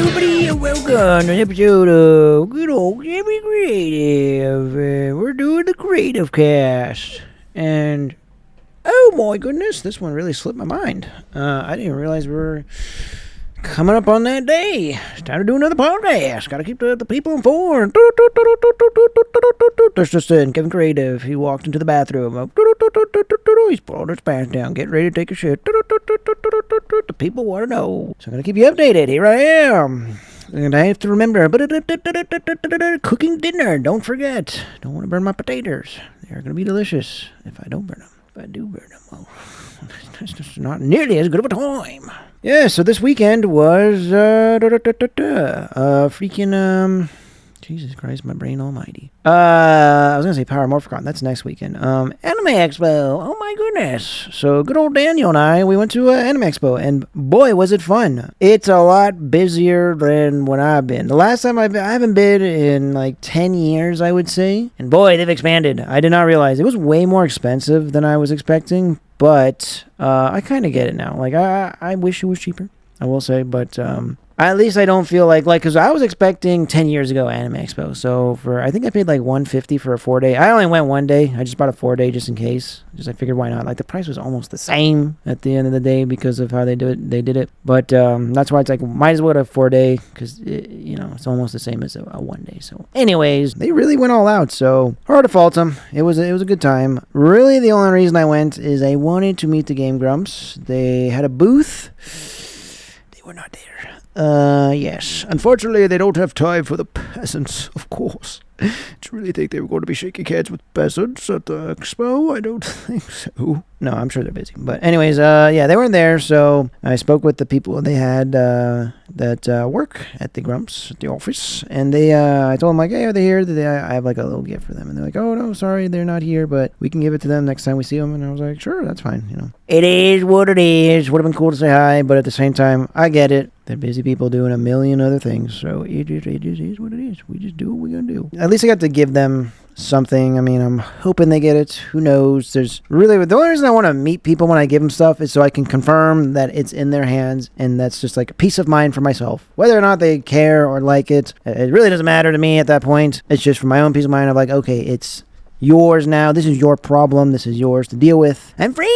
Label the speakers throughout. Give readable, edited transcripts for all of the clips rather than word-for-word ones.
Speaker 1: everybody, and welcome to an episode of good old Kevin Kreative. We're doing the Kreative Cast. And, oh my goodness, this one really slipped my mind. I didn't realize we were coming up on that day. It's time to do another podcast. Gotta keep the people informed. That's just in Kevin Kreative. He walked into the bathroom. He's pulled his pants down, getting ready to take a shit. The people want to know. So I'm gonna keep you updated. Here I am. And I have to remember, cooking dinner. Don't forget. Don't want to burn my potatoes. They're going to be delicious if I don't burn them. If I do burn them, well, it's just not nearly as good of a time. Yeah, so this weekend was, Jesus Christ, my brain almighty. I was going to say Power Morphicon. That's next weekend. Anime Expo. Oh my goodness. So good old Daniel and I, we went to Anime Expo, and boy, was it fun. It's a lot busier than when I've been. The last time I haven't been in like 10 years, I would say. And boy, they've expanded. I did not realize. It was way more expensive than I was expecting, but I kind of get it now. Like, I wish it was cheaper, I will say, but at least I don't feel like, because I was expecting 10 years ago Anime Expo. So I think I paid like $150 for a 4-day. I only went one day. I just bought a 4-day just in case. I figured why not. Like, the price was almost the same at the end of the day because of how they did it. But that's why it's like, might as well get a 4-day because, it's almost the same as a 1-day. So anyways, they really went all out. So hard to fault them. It was a good time. Really, the only reason I went is I wanted to meet the Game Grumps. They had a booth. They were not there. Yes. Unfortunately, they don't have time for the peasants, of course. Do you really think they were going to be shaking hands with peasants at the expo? I don't think so. No, I'm sure they're busy. But anyways, they weren't there, so I spoke with the people they had that work at the Grumps, at the office, and I told them, like, hey, are they here? I have, like, a little gift for them. And they're like, oh, no, sorry, they're not here, but we can give it to them next time we see them. And I was like, sure, that's fine, It is what it is. Would have been cool to say hi, but at the same time, I get it. They're busy people doing a million other things, so it is what it is. We just do what we're going to do. At least I got to give them something. I mean, I'm hoping they get it. Who knows? The only reason I want to meet people when I give them stuff is so I can confirm that it's in their hands, and that's just like a peace of mind for myself. Whether or not they care or like it really doesn't matter to me at that point. It's just for my own peace of mind of like, okay, it's yours now. This is your problem. This is yours to deal with. I'm free.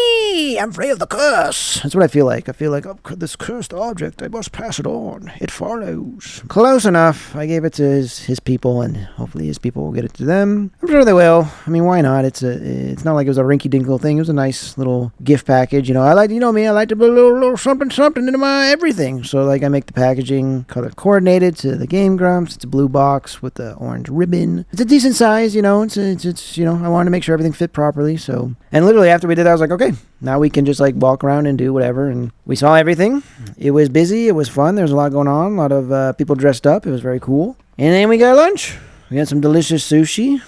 Speaker 1: I'm free of the curse. That's what I feel like. I feel like, this cursed object, I must pass it on. It follows. Close enough. I gave it to his people, and hopefully his people will get it to them. I'm sure they will. I mean, why not? It's not like it was a rinky-dink thing. It was a nice little gift package. I like, me, I like to put a little something into my everything. So, like, I make the packaging color coordinated to the Game Grumps. It's a blue box with the orange ribbon. It's a decent size, it's I wanted to make sure everything fit properly. So, and literally after we did that, I was like, okay, now we can just like walk around and do whatever. And we saw everything. It was busy. It was fun. There was a lot going on. A lot of people dressed up. It was very cool. And then we got lunch. We had some delicious sushi.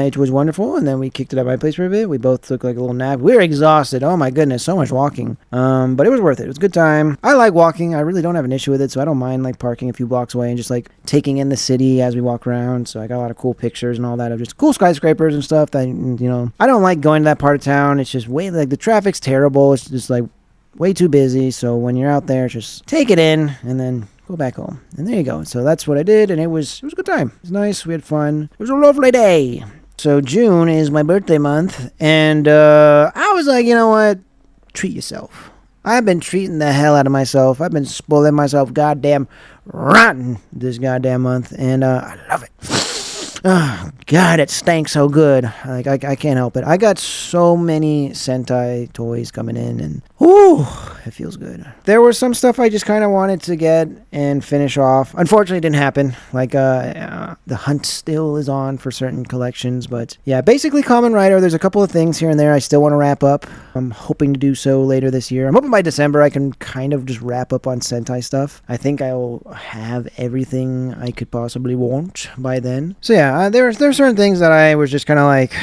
Speaker 1: It was wonderful. And then we kicked it at my place for a bit. We both took like a little nap. We were exhausted. Oh my goodness, so much walking. But it was worth it. It was a good time. I like walking. I really don't have an issue with it, so I don't mind like parking a few blocks away and just like taking in the city as we walk around. So I got a lot of cool pictures and all that of just cool skyscrapers and stuff that, I don't like going to that part of town. It's just way, like, the traffic's terrible. It's just like way too busy. So when you're out there, just take it in and then go back home. And there you go. So that's what I did, and it was a good time. It was nice. We had fun. It was a lovely day. So June is my birthday month, and I was like, you know what? Treat yourself. I've been treating the hell out of myself. I've been spoiling myself goddamn rotten this goddamn month, and I love it. Oh, God, it stank so good. Like, I can't help it. I got so many Sentai toys coming in, and whoo, it feels good. There was some stuff I just kind of wanted to get and finish off. Unfortunately, it didn't happen. Like, the hunt still is on for certain collections, but yeah, basically Kamen Rider. There's a couple of things here and there I still want to wrap up. I'm hoping to do so later this year. I'm hoping by December I can kind of just wrap up on Sentai stuff. I think I will have everything I could possibly want by then. So yeah, there are certain things that I was just kind of like,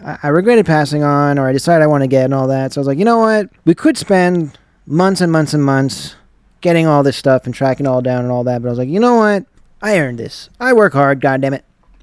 Speaker 1: I regretted passing on, or I decided I want to get and all that. So I was like, you know what? We could spend months and months and months getting all this stuff and tracking it all down and all that. But I was like, you know what? I earned this. I work hard, goddammit.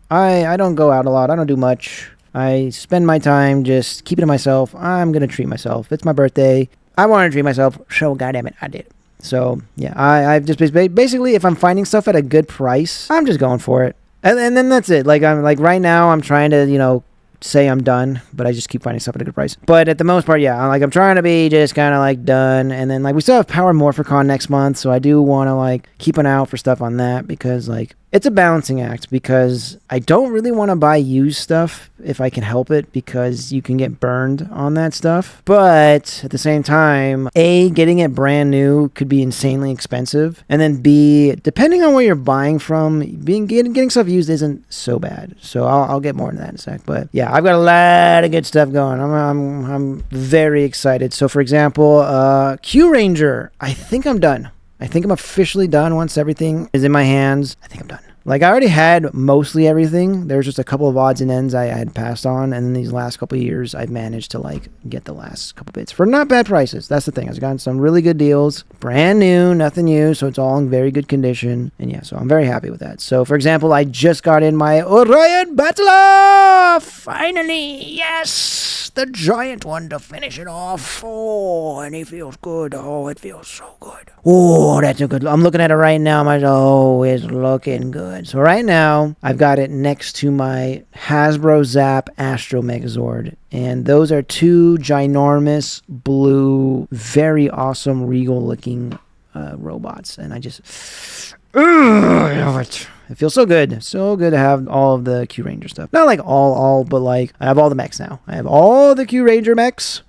Speaker 1: I don't go out a lot. I don't do much. I spend my time just keeping to myself. I'm going to treat myself. It's my birthday. I want to treat myself, so goddammit, I did it. So yeah, I've just basically, if I'm finding stuff at a good price, I'm just going for it. And then that's it. Like, I'm like, right now I'm trying to, say I'm done, but I just keep finding stuff at a good price. But at the most part, yeah, I'm trying to be just kind of like done. And then like we still have Power Morphicon next month, so I do want to like keep an eye out for stuff on that, because like it's a balancing act, because I don't really want to buy used stuff if I can help it, because you can get burned on that stuff. But at the same time, A, getting it brand new could be insanely expensive, and then B, depending on where you're buying from, getting stuff used isn't so bad. So I'll get more into that in a sec. But yeah, I've got a lot of good stuff going. I'm very excited. So for example, Q Ranger, I think I'm done. I think I'm officially done once everything is in my hands. I think I'm done. Like, I already had mostly everything. There's just a couple of odds and ends I had passed on, and then these last couple of years, I've managed to, like, get the last couple bits for not bad prices. That's the thing. I've gotten some really good deals. Brand new, nothing used, so it's all in very good condition. And yeah, so I'm very happy with that. So, for example, I just got in my Orion Battler! Finally! Yes! The giant one to finish it off. Oh, and he feels good. Oh, it feels so good. Oh, that's a good... I'm looking at it right now. It's looking good. So right now, I've got it next to my Hasbro Zap Astro Megazord. And those are two ginormous, blue, very awesome, regal-looking robots. And I just... I love it. It feels so good. So good to have all of the Q Ranger stuff. Not like all, but like I have all the mechs now. I have all the Q Ranger mechs.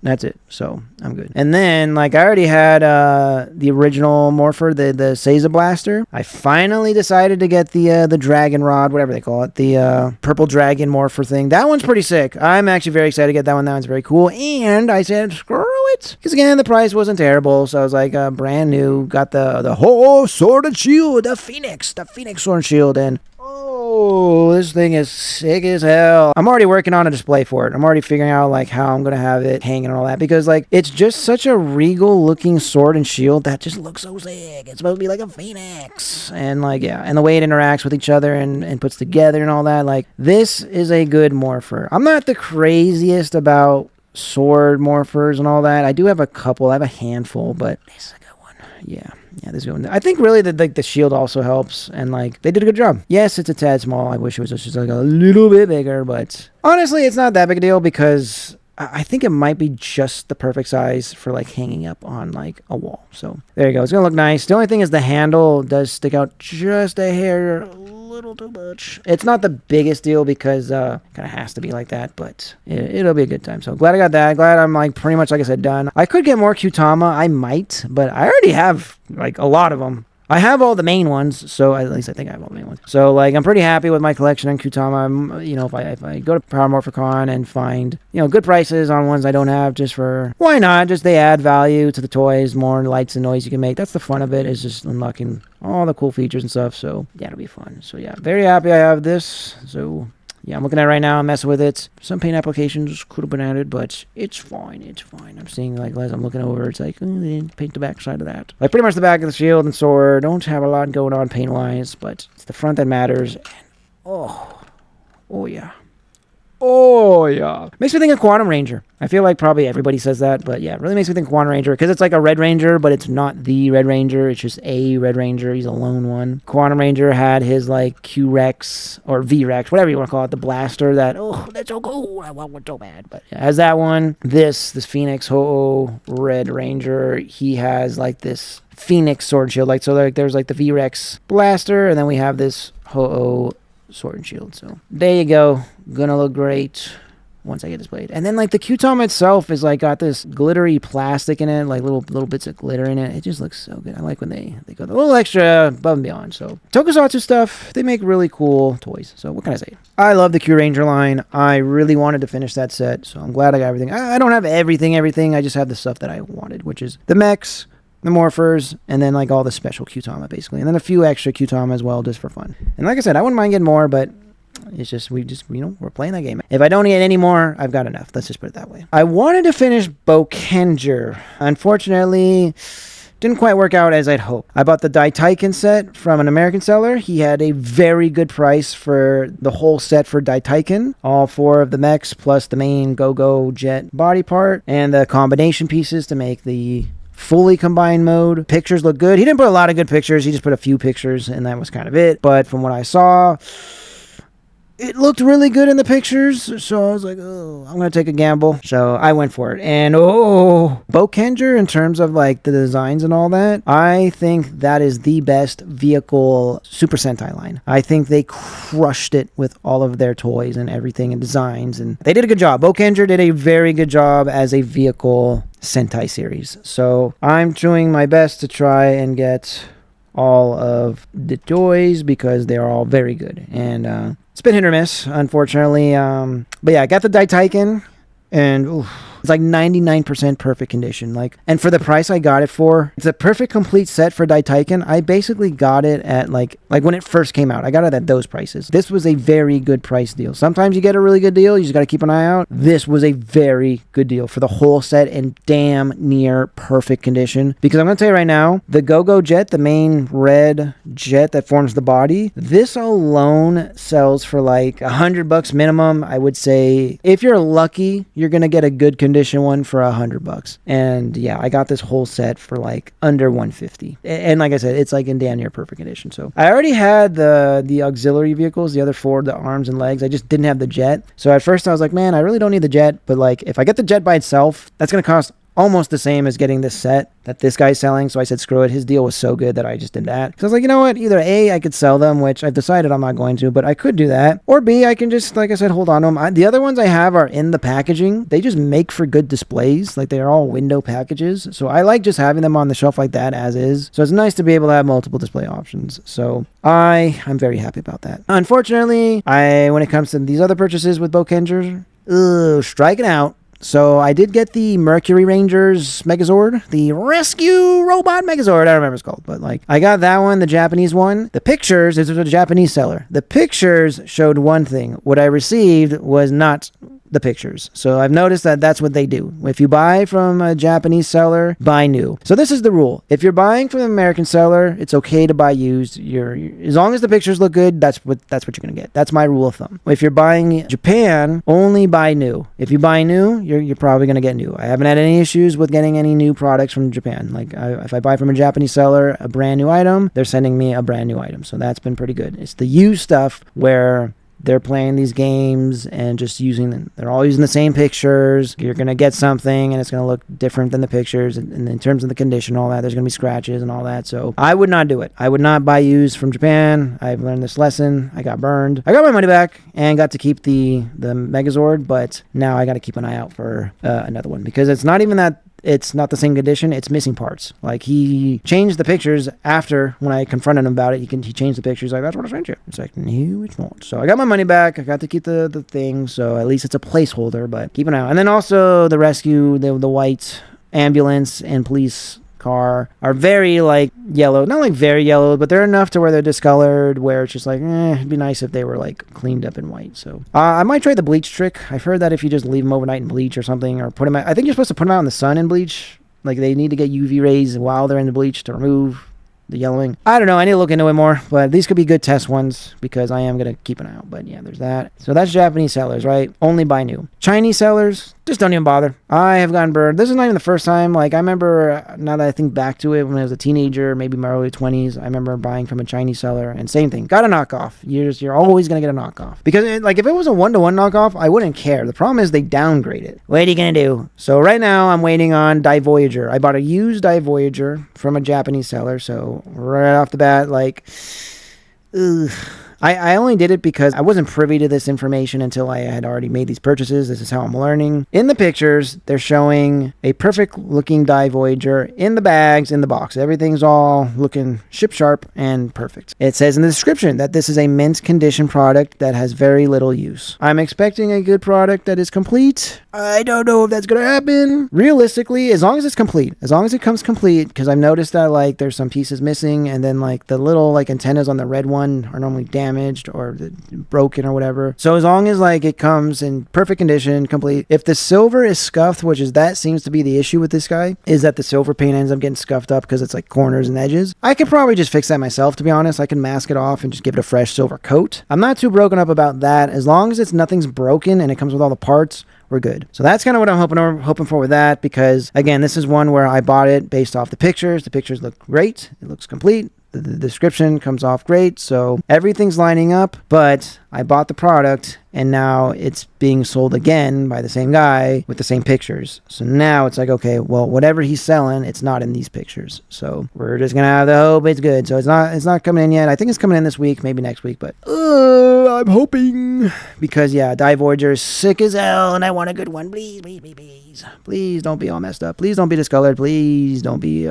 Speaker 1: That's it. So I'm good. And then, like, I already had the original Morpher, the Seiza Blaster. I finally decided to get the Dragon Rod, whatever they call it, the Purple Dragon Morpher thing. That one's pretty sick. I'm actually very excited to get that one. That one's very cool. And I said, screw it. Because, again, the price wasn't terrible. So I was like, brand new. Got the whole Sword and Shield, the Phoenix Sword and Shield. And oh, this thing is sick as hell. I'm already working on a display for it. I'm already figuring out like how I'm going to have it hanging and all that, because like it's just such a regal looking sword and shield that just looks so sick. It's supposed to be like a phoenix. And like, yeah, and the way it interacts with each other and puts together and all that, like this is a good morpher. I'm not the craziest about sword morphers and all that. I do have a couple. I have a handful, but this is a good one. Yeah, this is a good one. I think really that like the shield also helps, and like they did a good job. Yes, it's a tad small. I wish it was just like a little bit bigger, but honestly, it's not that big a deal, because I think it might be just the perfect size for like hanging up on like a wall. So there you go. It's gonna look nice. The only thing is the handle does stick out just a hair, little too much. It's not the biggest deal, because kind of has to be like that, but it'll be a good time. So glad I got that. Glad I'm like pretty much, like I said, done. I could get more Qtama. I might, but I already have like a lot of them. I have all the main ones, so at least I think I have all the main ones. So like I'm pretty happy with my collection on Qtama. If I go to Power Morphicon and find good prices on ones I don't have, just for why not? Just they add value to the toys, more lights and noise you can make. That's the fun of it, is just unlocking all the cool features and stuff. So yeah, it'll be fun. So yeah, very happy I have this. So yeah, I'm looking at it right now. I'm messing with it. Some paint applications could have been added, but it's fine. It's fine. I'm seeing, like, as I'm looking over, it's like, paint the back side of that. Like, pretty much the back of the shield and sword. Don't have a lot going on paint-wise, but it's the front that matters. And, oh, yeah. Oh, yeah. Makes me think of Quantum Ranger. I feel like probably everybody says that, but yeah, it really makes me think of Quantum Ranger, because it's like a Red Ranger, but it's not the Red Ranger. It's just a Red Ranger. He's a lone one. Quantum Ranger had his like Q-Rex or V-Rex, whatever you want to call it, the blaster that, that's so cool. I want one so bad. But yeah, has that one. This Phoenix Ho-Oh Red Ranger, he has like this Phoenix sword shield. Like, so like there's like the V-Rex blaster, and then we have this Ho-Oh sword and shield. So there you go. Gonna look great once I get displayed. And then like the Qtama itself is like got this glittery plastic in it, like little bits of glitter in it. It just looks so good. I like when they go a little extra above and beyond. So Tokusatsu stuff, they make really cool toys. So what can I say? I love the Q Ranger line. I really wanted to finish that set, so I'm glad I got everything. I don't have everything. I just have the stuff that I wanted, which is the mechs, the morphers, and then like all the special Qtama basically, and then a few extra Qtama as well, just for fun. And like I said, I wouldn't mind getting more, but it's just we're playing that game. If I don't get any more, I've got enough. Let's just put it that way. I wanted to finish Bokenger. Unfortunately, didn't quite work out as I'd hoped. I bought the Daitaiken set from an American seller. He had a very good price for the whole set for Daitaiken. All 4 of the mechs plus the main Go-Go jet body part and the combination pieces to make the fully combined mode. Pictures look good. He didn't put a lot of good pictures. He just put a few pictures, and that was kind of it. But from what I saw, it looked really good in the pictures, so I was like, oh, I'm going to take a gamble. So I went for it. And Bokenger, in terms of like the designs and all that, I think that is the best vehicle Super Sentai line. I think they crushed it with all of their toys and everything and designs, and they did a good job. Bokenger did a very good job as a vehicle Sentai series. So I'm doing my best to try and get all of the toys because they're all very good. And it's been hit or miss, unfortunately. But yeah, I got the Daitaiken, and it's like 99% perfect condition. And for the price I got it for, it's a perfect complete set for Daitaiken. I basically got it at like when it first came out. I got it at those prices. This was a very good price deal. Sometimes you get a really good deal. You just got to keep an eye out. This was a very good deal for the whole set in damn near perfect condition. Because I'm going to tell you right now, the Go-Go jet, the main red jet that forms the body, this alone sells for like $100 minimum. I would say if you're lucky, you're going to get a good condition one for $100. And yeah, I got this whole set for like under $150. And like I said, it's like in damn near perfect condition. So I already had the auxiliary vehicles, the other four, the arms and legs. I just didn't have the jet. So at first I was like, man, I really don't need the jet. But like if I get the jet by itself, that's going to cost almost the same as getting this set that this guy's selling. So I said, screw it. His deal was so good that I just did that. Because I was like, you know what? Either A, I could sell them, which I've decided I'm not going to, but I could do that. Or B, I can just, like I said, hold on to them. The other ones I have are in the packaging. They just make for good displays. Like they're all window packages. So I like just having them on the shelf like that as is. So it's nice to be able to have multiple display options. So I'm very happy about that. Unfortunately, when it comes to these other purchases with Bokenger, striking out. So I did get the Mercury Rangers Megazord, the Rescue Robot Megazord. I don't remember what it's called, but like I got that one, the Japanese one. The pictures, this was a Japanese seller. The pictures showed one thing. What I received was not the pictures. So I've noticed that that's what they do. If you buy from a Japanese seller, buy new. So this is the rule. If you're buying from an American seller, it's okay to buy used. As long as the pictures look good, that's what you're gonna get. That's my rule of thumb. If you're buying Japan, only buy new. If you buy new, you're probably gonna get new. I haven't had any issues with getting any new products from Japan. Like if I buy from a Japanese seller a brand new item, they're sending me a brand new item. So that's been pretty good. It's the used stuff where they're playing these games and just using them. They're all using the same pictures. You're going to get something and it's going to look different than the pictures. And in terms of the condition, all that, there's going to be scratches and all that. So I would not do it. I would not buy used from Japan. I've learned this lesson. I got burned. I got my money back and got to keep the Megazord, but now I got to keep an eye out for another one because it's not even that. It's not the same condition. It's missing parts. Like he changed the pictures after when I confronted him about it. He changed the pictures. Like, that's what I sent you. It's like, no, it's not. So I got my money back. I got to keep the thing. So at least it's a placeholder, but keep an eye out. And then also the rescue, the white ambulance and police car are very like yellow, not like very yellow, but they're enough to where they're discolored, where it's just like it'd be nice if they were like cleaned up in white. So I might try the bleach trick. I've heard that if you just leave them overnight in bleach or something, or put them out, I think you're supposed to put them out in the sun in bleach. Like they need to get UV rays while they're in the bleach to remove the yellowing. I don't know. I need to look into it more, but these could be good test ones because I am going to keep an eye out. But yeah, there's that. So that's Japanese sellers, right? Only buy new. Chinese sellers, just don't even bother. I have gotten burned. This is not even the first time. Like I remember, now that I think back to it, when I was a teenager, maybe my early 20s, I remember buying from a Chinese seller and same thing. Got a knockoff. You're always going to get a knockoff. Because if it was a one-to-one knockoff, I wouldn't care. The problem is they downgrade it. What are you going to do? So right now I'm waiting on Die Voyager. I bought a used Die Voyager from a Japanese seller. So right off the bat, like, ugh. I only did it because I wasn't privy to this information until I had already made these purchases. This is how I'm learning. In the pictures, they're showing a perfect looking Die Voyager in the bags, in the box. Everything's all looking ship sharp and perfect. It says in the description that this is a mint condition product that has very little use. I'm expecting a good product that is complete. I don't know if that's going to happen. Realistically, as long as it's complete, as long as it comes complete, because I've noticed that like there's some pieces missing and then like the little like antennas on the red one are normally damaged or broken or whatever. So as long as like it comes in perfect condition, complete. If the silver is scuffed, which is that seems to be the issue with this guy, is that the silver paint ends up getting scuffed up because it's like corners and edges. I could probably just fix that myself, to be honest. I can mask it off and just give it a fresh silver coat. I'm not too broken up about that. As long as nothing's broken and it comes with all the parts, we're good. So that's kind of what I'm hoping for with that, because again, this is one where I bought it based off the pictures. The pictures look great. It looks complete. The description comes off great, so everything's lining up, but I bought the product, and now it's being sold again by the same guy with the same pictures. So now it's like, okay, well, whatever he's selling, it's not in these pictures. So we're just going to have the hope it's good. So it's not coming in yet. I think it's coming in this week, maybe next week, but I'm hoping. Because, yeah, Die Voyager is sick as hell, and I want a good one. Please, please, please, please. Please don't be all messed up. Please don't be discolored. Please don't be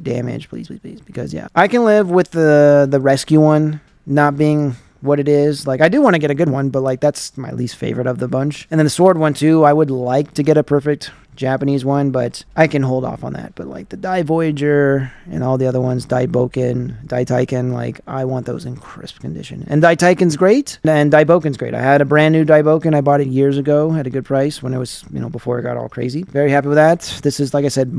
Speaker 1: damaged. Please, please, please. Because, yeah, I can live with the rescue one not being what it is. Like, I do want to get a good one, but like that's my least favorite of the bunch. And then the sword one too, I would like to get a perfect Japanese one, but I can hold off on that. But like the Die Voyager and all the other ones, Die Taiken, like I want those in crisp condition. And Die Taiken's great, and Die Boken's great. I had a brand new Die Boken. I bought it years ago at a good price when it was, before it got all crazy. Very happy with that. This is, like I said,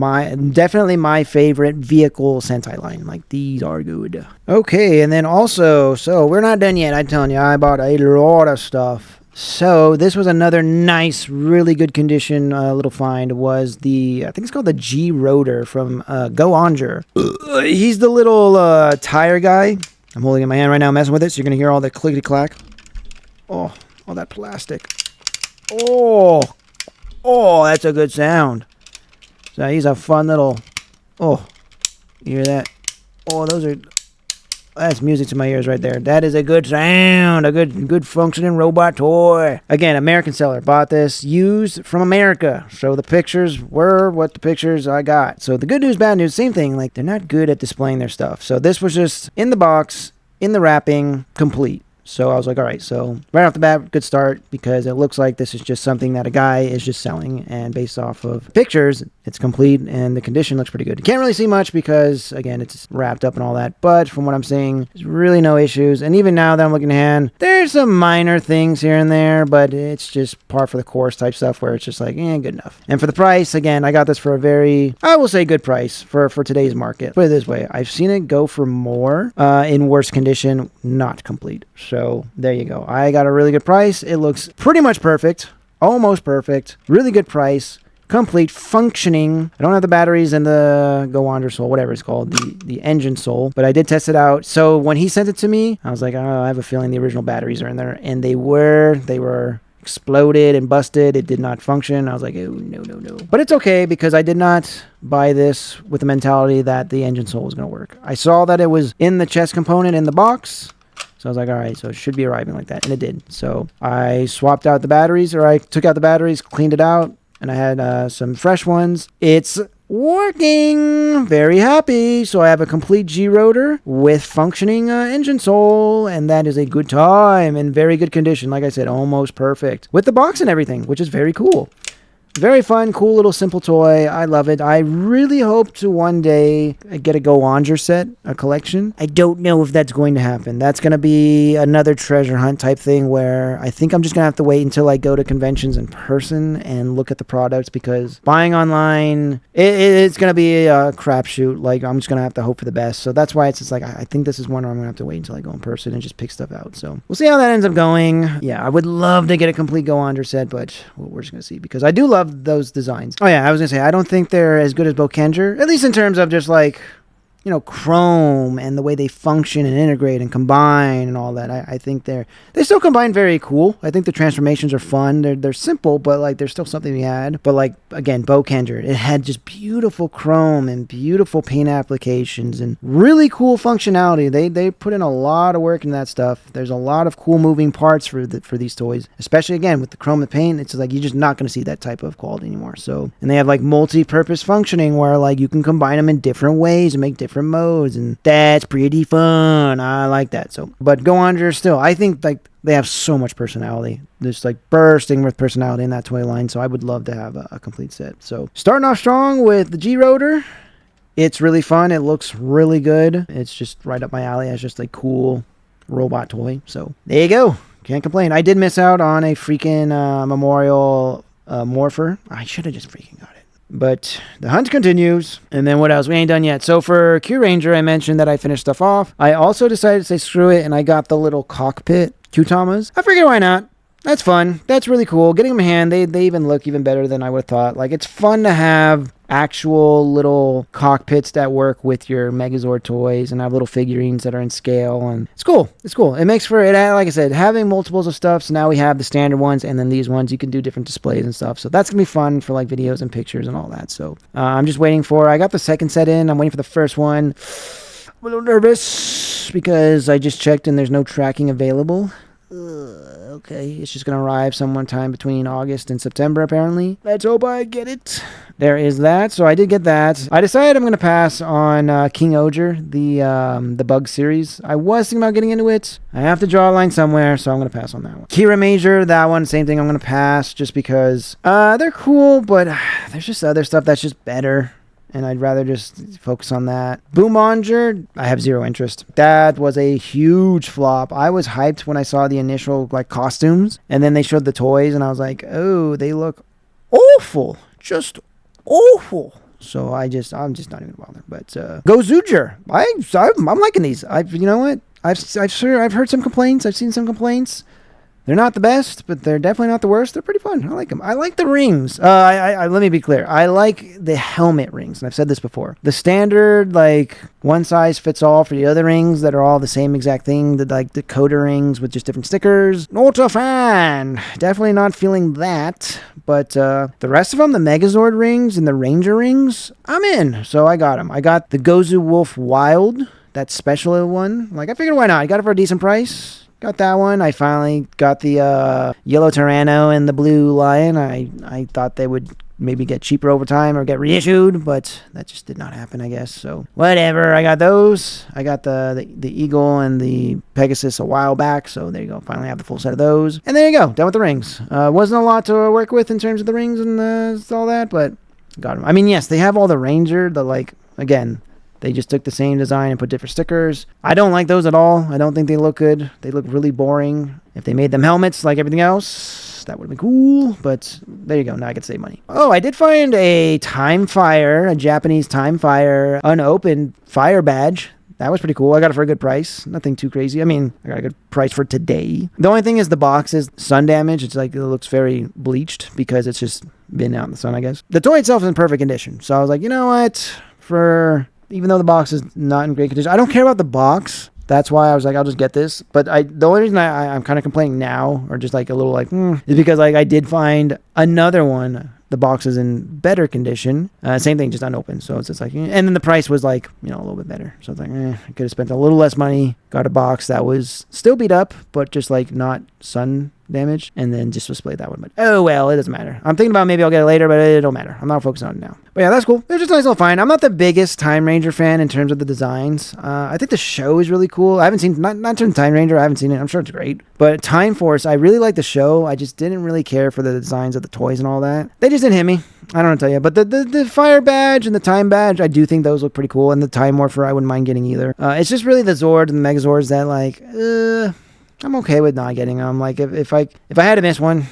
Speaker 1: definitely my favorite vehicle Sentai line. Like, these are good. Okay, and then also, so we're not done yet. I'm telling you, I bought a lot of stuff. So this was another nice, really good condition little find. Was I think it's called the G Rotor from Go Onger. He's the little tire guy. I'm holding it in my hand right now, messing with it, so you're going to hear all the clickety clack. Oh, all that plastic. Oh, that's a good sound. So he's a fun little, you hear that? Oh, that's music to my ears right there. That is a good sound. A good functioning robot toy. Again, American seller. Bought this used from America. So the pictures were what the pictures I got. So the good news, bad news, same thing. Like, they're not good at displaying their stuff. So this was just in the box, in the wrapping, complete. So I was like, all right, so right off the bat, good start, because it looks like this is just something that a guy is just selling, and based off of pictures, it's complete, and the condition looks pretty good. You can't really see much because, again, it's wrapped up and all that, but from what I'm seeing, there's really no issues, and even now that I'm looking at hand, there's some minor things here and there, but it's just par for the course type stuff where it's just like, good enough. And for the price, again, I got this for a very, I will say, good price for today's market. Put it this way, I've seen it go for more in worse condition, not complete. So there you go. I got a really good price. It looks pretty much perfect. Almost perfect. Really good price. Complete. Functioning. I don't have the batteries and the Go Wander Soul, whatever it's called, the engine soul, but I did test it out. So when he sent it to me, I was like, I have a feeling the original batteries are in there, and they were exploded and busted. It did not function. I was like, oh, no. But it's okay, because I did not buy this with the mentality that the engine soul was going to work. I saw that it was in the chest component in the box. So I was like, all right, so it should be arriving like that. And it did. So I swapped out the batteries, or I took out the batteries, cleaned it out, and I had some fresh ones. It's working. Very happy. So I have a complete G-Rotor with functioning engine soul, and that is a good time and very good condition. Like I said, almost perfect. With the box and everything, which is very cool. Very fun, cool little simple toy. I love it. I really hope to one day get a Go Onger set, a collection. I don't know if that's going to happen. That's going to be another treasure hunt type thing where I think I'm just going to have to wait until I go to conventions in person and look at the products, because buying online, it's going to be a crapshoot. Like, I'm just going to have to hope for the best. So that's why it's just like, I think this is one where I'm going to have to wait until I go in person and just pick stuff out. So we'll see how that ends up going. Yeah, I would love to get a complete Go Onger set, but we're just going to see, because I do love those designs. Oh yeah, I was gonna say, I don't think they're as good as Bokenger, at least in terms of just like, chrome and the way they function and integrate and combine and all that. I think they still combine very cool. I think the transformations are fun. They're simple, but like there's still something we had. But like, again, Bokenger, it had just beautiful chrome and beautiful paint applications and really cool functionality. They put in a lot of work in that stuff. There's a lot of cool moving parts for these toys, especially again with the chrome and paint. It's like you're just not going to see that type of quality anymore. So, and they have like multi-purpose functioning where like you can combine them in different ways and make different modes, and that's pretty fun. I like that. So, but Go Onger still, I think like they have so much personality. Just like bursting with personality in that toy line. So I would love to have a complete set. So starting off strong with the G-Rotor. It's really fun. It looks really good. It's just right up my alley as just a cool robot toy. So there you go. Can't complain. I did miss out on a freaking memorial Morpher. I should have just freaking got it. But the hunt continues. And then what else? We ain't done yet. So for Q Ranger, I mentioned that I finished stuff off. I also decided to say screw it, and I got the little cockpit Q-Tamas. I figured why not? that's fun. That's really cool. Getting them in hand, they even look even better than I would have thought. Like, it's fun to have actual little cockpits that work with your Megazord toys and have little figurines that are in scale, and it's cool. It's cool. It makes for it, like I said, having multiples of stuff. So now we have the standard ones, and then these ones you can do different displays and stuff. So that's gonna be fun for like videos and pictures and all that. So I'm just waiting for. I got the second set in. I'm waiting for the first one. I'm a little nervous because I just checked and there's no tracking available. Okay, it's just gonna arrive sometime between August and September, apparently. Let's hope I get it. There is that. So I did get that. I decided I'm gonna pass on King Oger, the Bug series. I was thinking about getting into it. I have to draw a line somewhere, so I'm gonna pass on that one. Kira Major, that one, same thing. I'm gonna pass just because they're cool, but there's just other stuff that's just better. And I'd rather just focus on that. Boomonger, I have zero interest. That was a huge flop. I was hyped when I saw the initial like costumes, and then they showed the toys, and I was like, oh, they look awful, just awful. So I'm just not even bothered. But Gozuger, I'm liking these. You know what? I've heard some complaints. I've seen some complaints. They're not the best, but they're definitely not the worst. They're pretty fun. I like them. I like the rings. Let me be clear. I like the helmet rings, and I've said this before. The standard, like, one size fits all for the other rings that are all the same exact thing, like the Coda rings with just different stickers. Not a fan. Definitely not feeling that. But the rest of them, the Megazord rings and the Ranger rings, I'm in. So I got them. I got the Gozu Wolf Wild, that special one. Like, I figured why not? I got it for a decent price. Got that one. I finally got the Yellow Tyranno and the Blue Lion. I thought they would maybe get cheaper over time or get reissued, but that just did not happen, I guess. So whatever. I got those. I got the Eagle and the Pegasus a while back, so there you go. Finally have the full set of those. And there you go. Done with the rings. Wasn't a lot to work with in terms of the rings and all that, but got them. I mean, yes, they have all the Ranger, again, they just took the same design and put different stickers. I don't like those at all. I don't think they look good. They look really boring. If they made them helmets like everything else, that would have been cool. But there you go. Now I can save money. Oh, I did find a a Japanese Time Fire unopened fire badge. That was pretty cool. I got it for a good price. Nothing too crazy. I mean, I got a good price for today. The only thing is the box is sun damage. It's like, it looks very bleached because it's just been out in the sun, I guess. The toy itself is in perfect condition. So I was like, you know what? Even though the box is not in great condition, I don't care about the box. That's why I was like, I'll just get this. But the only reason I'm kind of complaining now, or just like a little is because like I did find another one. The box is in better condition. Same thing, just unopened. So it's just like, and then the price was like, a little bit better. So it's like, I could have spent a little less money. Got a box that was still beat up, but just like not sun damage, and then just displayed that one. But oh well, it doesn't matter. I'm thinking about maybe I'll get it later, but it don't matter. I'm not focusing on it now. But yeah, that's cool. It's just a nice little find. I'm not the biggest Time Ranger fan in terms of the designs. I think the show is really cool. I haven't seen not terms Time Ranger. I haven't seen it. I'm sure it's great. But Time Force, I really like the show. I just didn't really care for the designs of the toys and all that. They just didn't hit me. I don't know what to tell you. But the Fire Badge and the Time Badge, I do think those look pretty cool. And the Time Morpher, I wouldn't mind getting either. It's just really the Zord and the Megazords that like, I'm okay with not getting them. Like, if I had to miss one,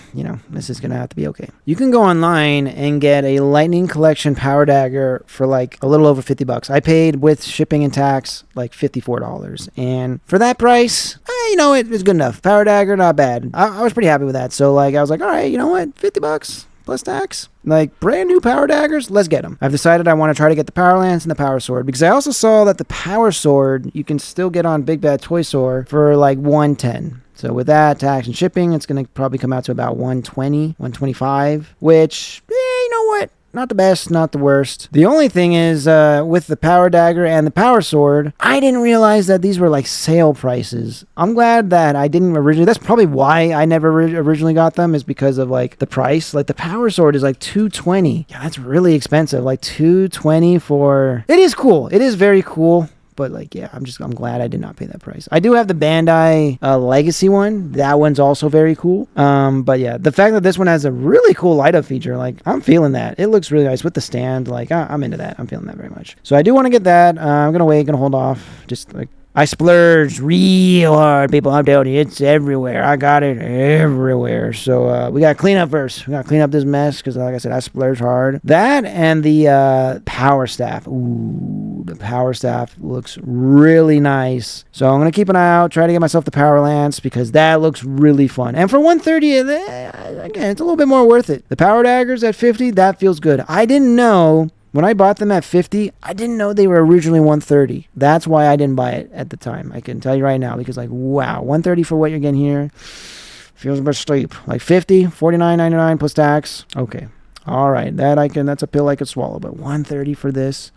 Speaker 1: this is going to have to be okay. You can go online and get a Lightning Collection Power Dagger for like a little over $50. I paid with shipping and tax like $54. And for that price, it was good enough. Power Dagger, not bad. I was pretty happy with that. So like, I was like, all right, you know what? $50 plus tax. Like, brand new Power Daggers, let's get them. I've decided I want to try to get the Power Lance and the Power Sword, because I also saw that the Power Sword you can still get on Big Bad Toy Store for like $110. So with that, tax and shipping, it's going to probably come out to about $120, $125, which, you know what? Not the best, not the worst. The only thing is, with the Power Dagger and the Power Sword, I didn't realize that these were like sale prices. I'm glad that I didn't originally. That's probably why I never originally got them, is because of like the price. Like the Power Sword is like $220. Yeah, that's really expensive. Like $220 for. It is cool. It is very cool. But like, yeah, I'm glad I did not pay that price. I do have the Bandai Legacy one. That one's also very cool. But yeah, the fact that this one has a really cool light up feature, like I'm feeling that. It looks really nice with the stand. Like I'm into that. I'm feeling that very much. So I do want to get that. I'm gonna wait, gonna hold off. Just like I splurged real hard, people. I'm telling you, it's everywhere. I got it everywhere. So we got to clean up first. We got to clean up this mess because, like I said, I splurged hard. That and the power staff. Ooh, the power staff looks really nice. So I'm going to keep an eye out, try to get myself the power lance because that looks really fun. And for 130, again, it's a little bit more worth it. The power daggers at 50, that feels good. I didn't know. When I bought them at 50, I didn't know they were originally 130. That's why I didn't buy it at the time. I can tell you right now because, like, wow, 130 for what you're getting here feels a bit steep. Like 50, $49.99 plus tax. Okay, all right, that's a pill I could swallow. But 130 for this,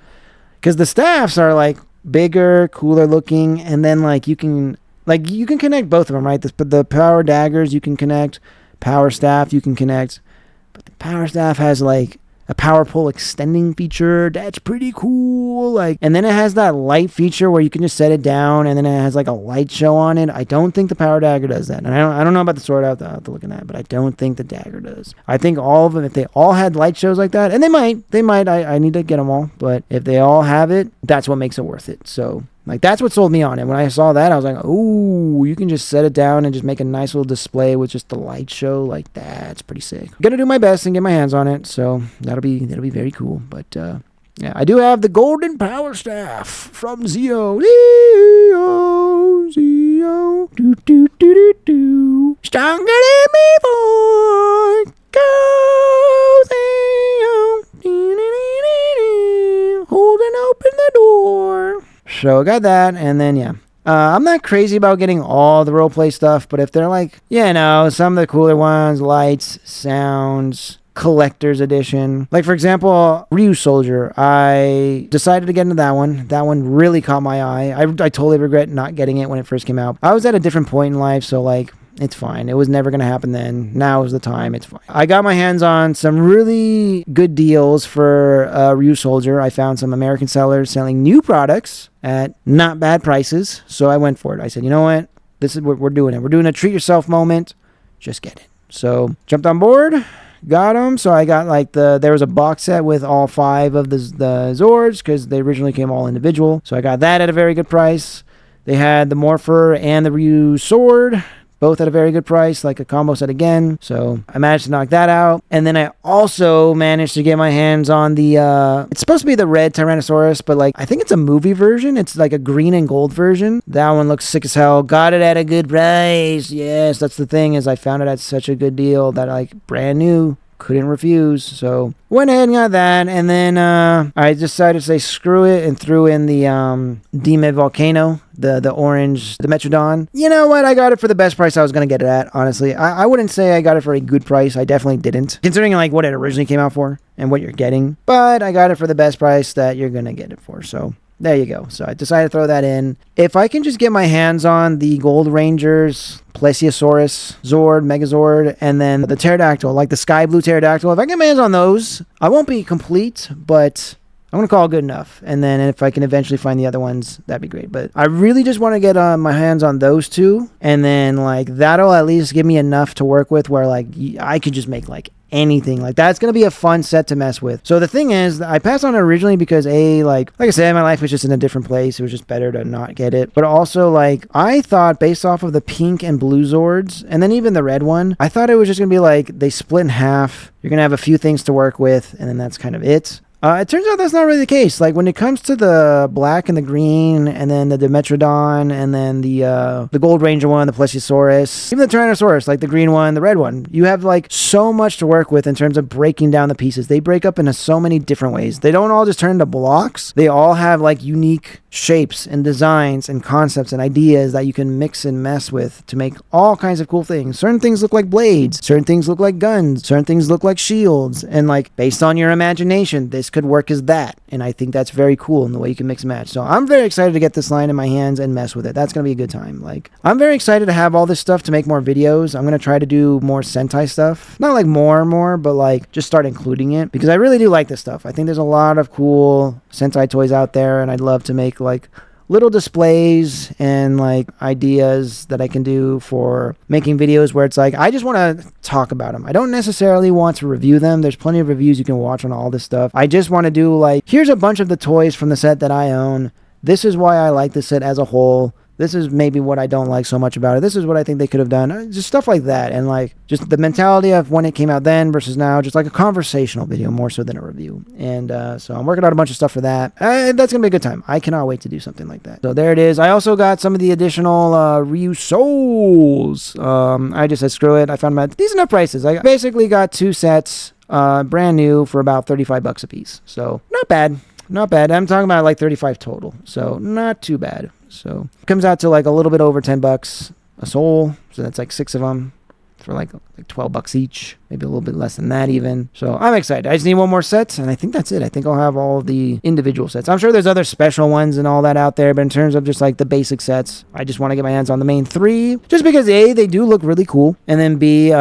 Speaker 1: because the staffs are like bigger, cooler looking, and then you can connect both of them, right? The power daggers you can connect, power staff you can connect, but the power staff has like a power pole extending feature. That's pretty cool. And then it has that light feature where you can just set it down and then it has like a light show on it. I don't think the power dagger does that. And I don't know about the sword. I have to look at that, but I don't think the dagger does. I think all of them, if they all had light shows like that, and they might, I need to get them all, but if they all have it, that's what makes it worth it. So that's what sold me on it. When I saw that, I was like, ooh, you can just set it down and just make a nice little display with just the light show. That's pretty sick. I'm gonna do my best and get my hands on it, so that'll be very cool. But yeah, I do have the golden power staff from Zio. Zio, do do do do do. Stronger than before. Go Zio. Holding open the door. So I got that, and then yeah. I'm not crazy about getting all the roleplay stuff, but if they're some of the cooler ones, lights, sounds, collector's edition. For example, Ryu Soldier. I decided to get into that one. That one really caught my eye. I totally regret not getting it when it first came out. I was at a different point in life, so it's fine. It was never going to happen then. Now is the time. It's fine. I got my hands on some really good deals for Ryu Soldier. I found some American sellers selling new products at not bad prices. So I went for it. I said, you know what? This is what we're doing. We're doing a treat yourself moment. Just get it. So jumped on board. Got them. So I got there was a box set with all 5 of the Zords because they originally came all individual. So I got that at a very good price. They had the Morpher and the Ryu sword, both at a very good price, like a combo set again. So I managed to knock that out. And then I also managed to get my hands on the, it's supposed to be the red Tyrannosaurus, but I think it's a movie version. It's like a green and gold version. That one looks sick as hell. Got it at a good price. Yes, that's the thing, is I found it at such a good deal that brand new. Couldn't refuse. So went ahead and got that, and then I decided to say screw it and threw in the Demid Volcano, the orange, the Metrodon. You know what? I got it for the best price I was going to get it at, honestly. I wouldn't say I got it for a good price. I definitely didn't, considering what it originally came out for and what you're getting. But I got it for the best price that you're going to get it for. So there you go. So I decided to throw that in. If I can just get my hands on the Gold Rangers, Plesiosaurus, Zord, Megazord, and then the Pterodactyl, the Sky Blue Pterodactyl, if I get my hands on those, I won't be complete, but I'm going to call it good enough. And then if I can eventually find the other ones, that'd be great. But I really just want to get my hands on those 2. And then that'll at least give me enough to work with where I could just make anything. That's going to be a fun set to mess with. So the thing is, I passed on it originally because like I said, my life was just in a different place. It was just better to not get it. But also I thought based off of the pink and blue Zords, and then even the red one, I thought it was just going to be they split in half. You're going to have a few things to work with, and then that's kind of it. It turns out that's not really the case. When it comes to the black and the green, and then the Dimetrodon, and then the Gold Ranger one, the Plesiosaurus, even the Tyrannosaurus, the green one, the red one, you have so much to work with in terms of breaking down the pieces. They break up into so many different ways. They don't all just turn into blocks. They all have unique shapes and designs and concepts and ideas that you can mix and mess with to make all kinds of cool things. Certain things look like blades, certain things look like guns, certain things look like shields, and based on your imagination, this could work as that. And I think that's very cool in the way you can mix and match. So I'm very excited to get this line in my hands and mess with it. That's going to be a good time. I'm very excited to have all this stuff to make more videos. I'm going to try to do more Sentai stuff. Not more, but just start including it, because I really do like this stuff. I think there's a lot of cool Sentai toys out there, and I'd love to make little displays and ideas that I can do for making videos where it's I just want to talk about them. I don't necessarily want to review them. There's plenty of reviews you can watch on all this stuff. I just want to do here's a bunch of the toys from the set that I own. this is why I like this set as a whole. This is maybe what I don't like so much about it. This is what I think they could have done. Just stuff like that. And like just the mentality of when it came out then versus now. Just like a conversational video more so than a review. And so I'm working out a bunch of stuff for that. That's going to be a good time. I cannot wait to do something like that. So there it is. I also got some of the additional Ryu Souls. I just said screw it. I found them at decent enough prices. I basically got 2 sets brand new for about $35 a piece. So not bad. Not bad. I'm talking about like 35 total. So not too bad. So it comes out to like a little bit over $10 a soul. So that's like 6 of them for like $12 each, maybe a little bit less than that even. So I'm excited. I just need one more set, and I think that's it. I think I'll have all the individual sets. I'm sure there's other special ones and all that out there, but in terms of just like the basic sets, I just want to get my hands on the main 3, just because A, they do look really cool, and then B,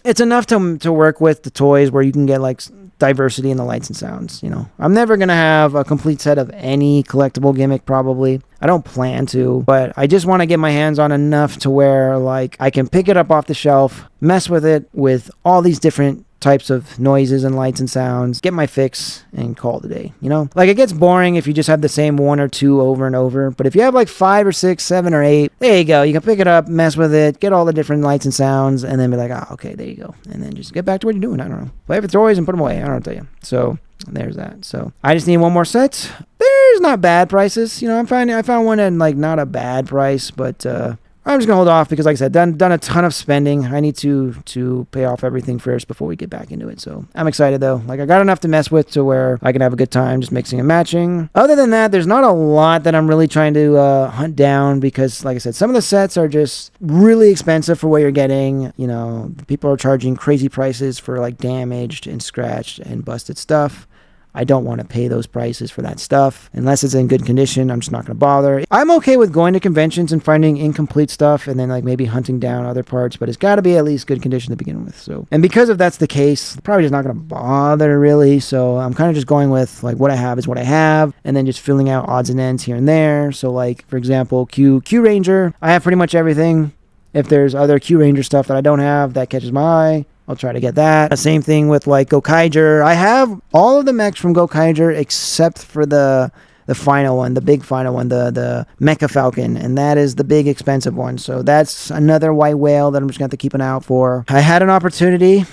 Speaker 1: it's enough to work with the toys where you can get like diversity in the lights and sounds. You know, I'm never gonna have a complete set of any collectible gimmick, probably. I don't plan to, but I just want to get my hands on enough to where like I can pick it up off the shelf, mess with it with all these different types of noises and lights and sounds, get my fix, and call it a day. You know, like it gets boring if you just have the same 1 or 2 over and over, but if you have like 5 or 6, 7 or 8, there you go. You can pick it up, mess with it, get all the different lights and sounds, and then be like, oh, okay, there you go, and then just get back to what you're doing. I don't know, play with toys and put them away. I don't know what to tell you. So there's that. So I just need one more set. There's not bad prices, you know. I found one at like not a bad price, but I'm just gonna hold off because, like I said, done a ton of spending. I need to pay off everything first before we get back into it. So I'm excited though. Like I got enough to mess with to where I can have a good time just mixing and matching. Other than that, there's not a lot that I'm really trying to hunt down because, like I said, some of the sets are just really expensive for what you're getting. You know, people are charging crazy prices for like damaged and scratched and busted stuff. I don't want to pay those prices for that stuff. Unless it's in good condition, I'm just not going to bother. I'm okay with going to conventions and finding incomplete stuff and then like maybe hunting down other parts, but it's got to be at least good condition to begin with. So, and because of that's the case, probably just not going to bother really. So I'm kind of just going with like what I have is what I have and then just filling out odds and ends here and there. So like, for example, Q Ranger, I have pretty much everything. If there's other Q Ranger stuff that I don't have that catches my eye, I'll try to get that. Same thing with like Gokaiger. I have all of the mechs from Gokaiger except for the final one, the big final one, the Mecha Falcon, and that is the big expensive one. So that's another white whale that I'm just going to have to keep an eye out for. I had an opportunity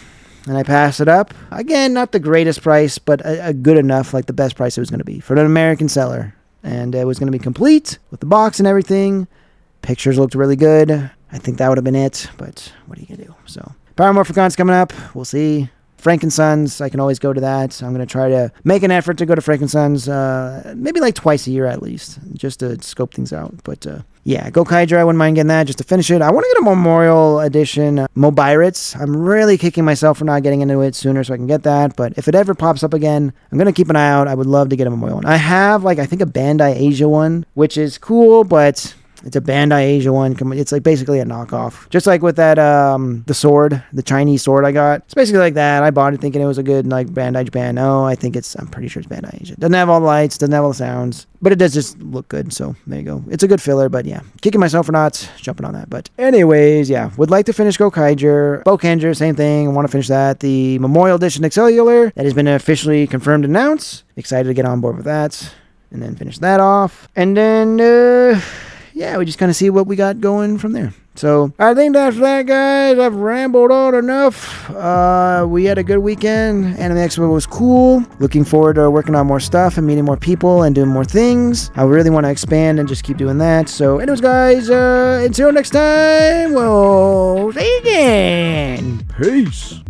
Speaker 1: and I passed it up. Again, not the greatest price, but a good enough, like the best price it was going to be for an American seller. And it was going to be complete with the box and everything. Pictures looked really good. I think that would have been it, but what are you going to do? So Power Morphicon's coming up. We'll see. Frankensons, I can always go to that. I'm going to try to make an effort to go to Frankensons maybe like twice a year at least, just to scope things out. But yeah, Gokaiger, I wouldn't mind getting that just to finish it. I want to get a Memorial Edition Mobirates. I'm really kicking myself for not getting into it sooner so I can get that. But if it ever pops up again, I'm going to keep an eye out. I would love to get a Memorial one. I have like, I think a Bandai Asia one, which is cool, but it's a Bandai Asia one. It's like basically a knockoff. Just like with that, the sword, the Chinese sword I got. It's basically like that. I bought it thinking it was a good like Bandai Japan. No, I'm pretty sure it's Bandai Asia. Doesn't have all the lights, doesn't have all the sounds, but it does just look good. So there you go. It's a good filler, but yeah, kicking myself for not jumping on that. But anyways, yeah, would like to finish Gokaiger. Bokanger, same thing. I want to finish that. The Memorial Edition Excellular that has been officially confirmed and announced. Excited to get on board with that and then finish that off. And then, yeah, we just kind of see what we got going from there. So I think that's that, guys. I've rambled on enough. We had a good weekend. Anime Expo was cool. Looking forward to working on more stuff and meeting more people and doing more things. I really want to expand and just keep doing that. So anyways, guys, until next time, we'll see you again. Peace.